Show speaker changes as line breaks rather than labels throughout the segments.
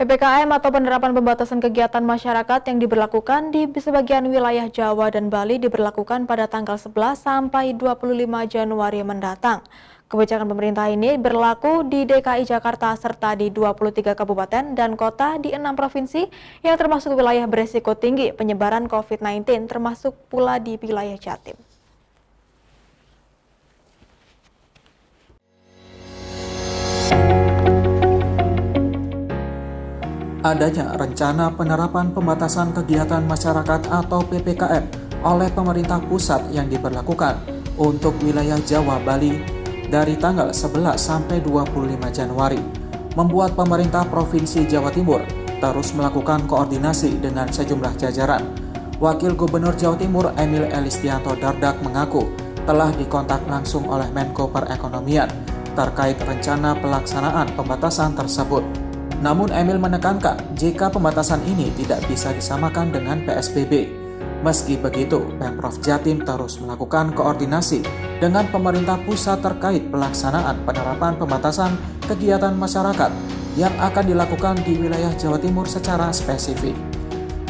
PPKM atau penerapan pembatasan kegiatan masyarakat yang diberlakukan di sebagian wilayah Jawa dan Bali diberlakukan pada tanggal 11 sampai 25 Januari mendatang. Kebijakan pemerintah ini berlaku di DKI Jakarta serta di 23 kabupaten dan kota di 6 provinsi yang termasuk wilayah berisiko tinggi penyebaran COVID-19 termasuk pula di wilayah Jatim.
Adanya rencana penerapan pembatasan kegiatan masyarakat atau PPKM oleh pemerintah pusat yang diberlakukan untuk wilayah Jawa Bali dari tanggal 11 sampai 25 Januari membuat pemerintah Provinsi Jawa Timur terus melakukan koordinasi dengan sejumlah jajaran. Wakil Gubernur Jawa Timur Emil Elistianto Dardak mengaku telah dikontak langsung oleh Menko Perekonomian terkait rencana pelaksanaan pembatasan tersebut. Namun Emil menekankan jika pembatasan ini tidak bisa disamakan dengan PSBB. Meski begitu, Pemprov Jatim terus melakukan koordinasi dengan pemerintah pusat terkait pelaksanaan penerapan pembatasan kegiatan masyarakat yang akan dilakukan di wilayah Jawa Timur secara spesifik.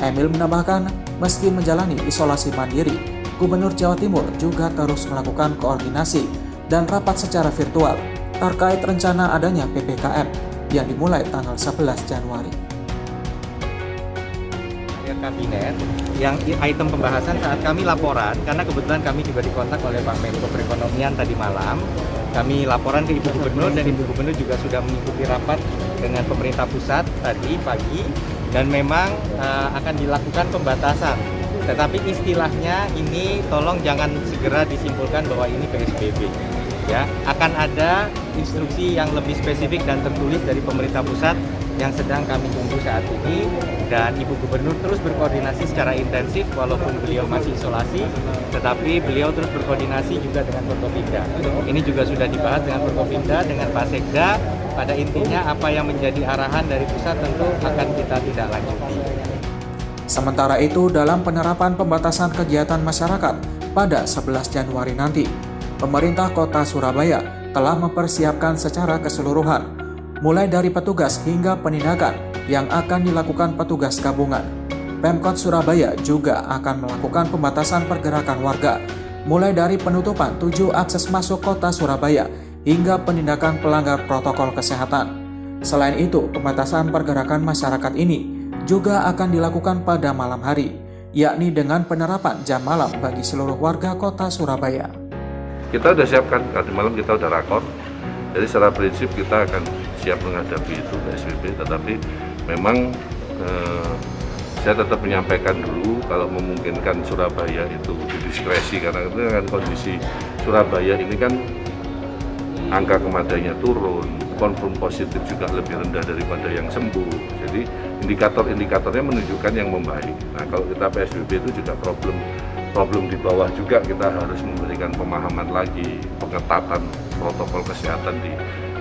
Emil menambahkan, meski menjalani isolasi mandiri, Gubernur Jawa Timur juga terus melakukan koordinasi dan rapat secara virtual terkait rencana adanya PPKM yang dimulai tanggal 11 Januari.
Kabinet yang item pembahasan saat kami laporan, karena kebetulan kami juga dikontak oleh Pak Menko Perekonomian tadi malam, kami laporan ke Ibu Gubernur dan Ibu Gubernur juga sudah mengikuti rapat dengan pemerintah pusat tadi pagi dan memang akan dilakukan pembatasan. Tetapi istilahnya ini tolong jangan segera disimpulkan bahwa ini PSBB. Ya, akan ada instruksi yang lebih spesifik dan tertulis dari pemerintah pusat yang sedang kami tunggu saat ini, dan Ibu Gubernur terus berkoordinasi secara intensif walaupun beliau masih isolasi, tetapi beliau terus berkoordinasi juga dengan Forkopimda. Ini juga sudah dibahas dengan Forkopimda, dengan Pak Sekda. Pada intinya apa yang menjadi arahan dari pusat tentu akan kita tidak lanjuti.
Sementara itu, dalam penerapan pembatasan kegiatan masyarakat pada 11 Januari nanti, pemerintah Kota Surabaya telah mempersiapkan secara keseluruhan, mulai dari petugas hingga penindakan yang akan dilakukan petugas gabungan. Pemkot Surabaya juga akan melakukan pembatasan pergerakan warga, mulai dari penutupan 7 akses masuk Kota Surabaya hingga penindakan pelanggar protokol kesehatan. Selain itu, pembatasan pergerakan masyarakat ini juga akan dilakukan pada malam hari, yakni dengan penerapan jam malam bagi seluruh warga Kota Surabaya.
Kita sudah siapkan, tadi malam kita sudah rakor, jadi secara prinsip kita akan siap menghadapi itu PSBB, tetapi memang saya tetap menyampaikan dulu kalau memungkinkan Surabaya itu didiskresi, karena itu kan kondisi Surabaya ini kan angka kematiannya turun, konfirm positif juga lebih rendah daripada yang sembuh, jadi indikator-indikatornya menunjukkan yang membaik. Nah, kalau kita PSBB itu juga problem di bawah juga, kita harus memberikan pemahaman lagi, pengetatan protokol kesehatan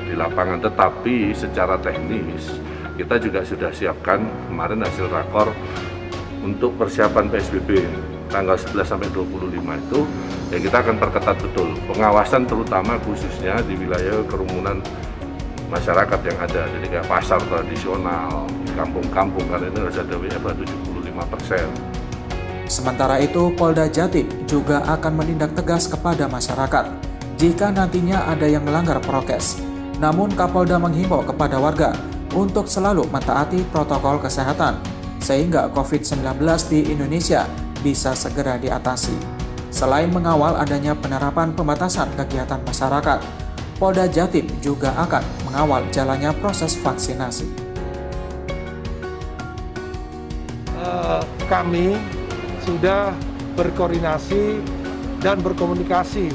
di lapangan. Tetapi secara teknis kita juga sudah siapkan kemarin hasil rakor untuk persiapan PSBB tanggal 11 sampai 25 itu ya kita akan perketat betul pengawasan, terutama khususnya di wilayah kerumunan masyarakat yang ada, jadi kayak pasar tradisional, kampung-kampung, karena ini harus ada WFH 75%.
Sementara itu, Polda Jatim juga akan menindak tegas kepada masyarakat jika nantinya ada yang melanggar prokes. Namun Kapolda menghimbau kepada warga untuk selalu mentaati protokol kesehatan sehingga COVID-19 di Indonesia bisa segera diatasi. Selain mengawal adanya penerapan pembatasan kegiatan masyarakat, Polda Jatim juga akan mengawal jalannya proses vaksinasi.
Kami sudah berkoordinasi dan berkomunikasi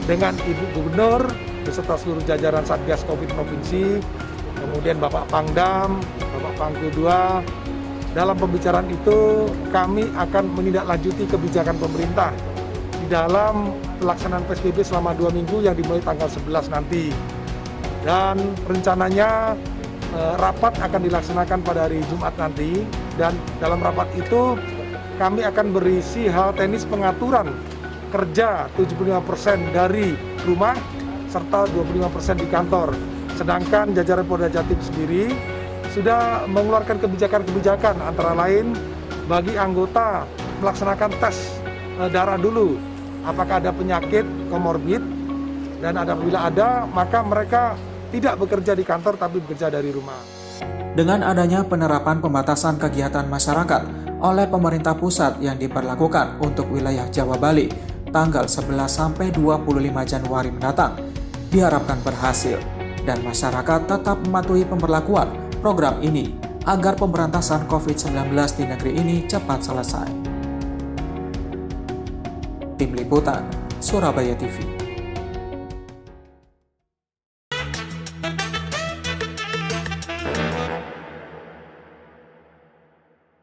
dengan Ibu Gubernur beserta seluruh jajaran Satgas Covid Provinsi, kemudian Bapak Pangdam, Bapak Pangku II. Dalam pembicaraan itu kami akan menindaklanjuti kebijakan pemerintah di dalam pelaksanaan PSBB selama 2 minggu yang dimulai tanggal 11 nanti. Dan rencananya rapat akan dilaksanakan pada hari Jumat nanti, dan dalam rapat itu kami akan berisi hal teknis pengaturan kerja 75% dari rumah serta 25% di kantor. Sedangkan jajaran Polda Jatim sendiri sudah mengeluarkan kebijakan-kebijakan antara lain bagi anggota melaksanakan tes darah dulu apakah ada penyakit komorbid, dan apabila ada maka mereka tidak bekerja di kantor tapi bekerja dari rumah.
Dengan adanya penerapan pembatasan kegiatan masyarakat oleh pemerintah pusat yang diberlakukan untuk wilayah Jawa Bali tanggal 11 sampai 25 Januari mendatang diharapkan berhasil dan masyarakat tetap mematuhi pemberlakuan program ini agar pemberantasan COVID-19 di negeri ini cepat selesai. Tim Liputan, Surabaya TV.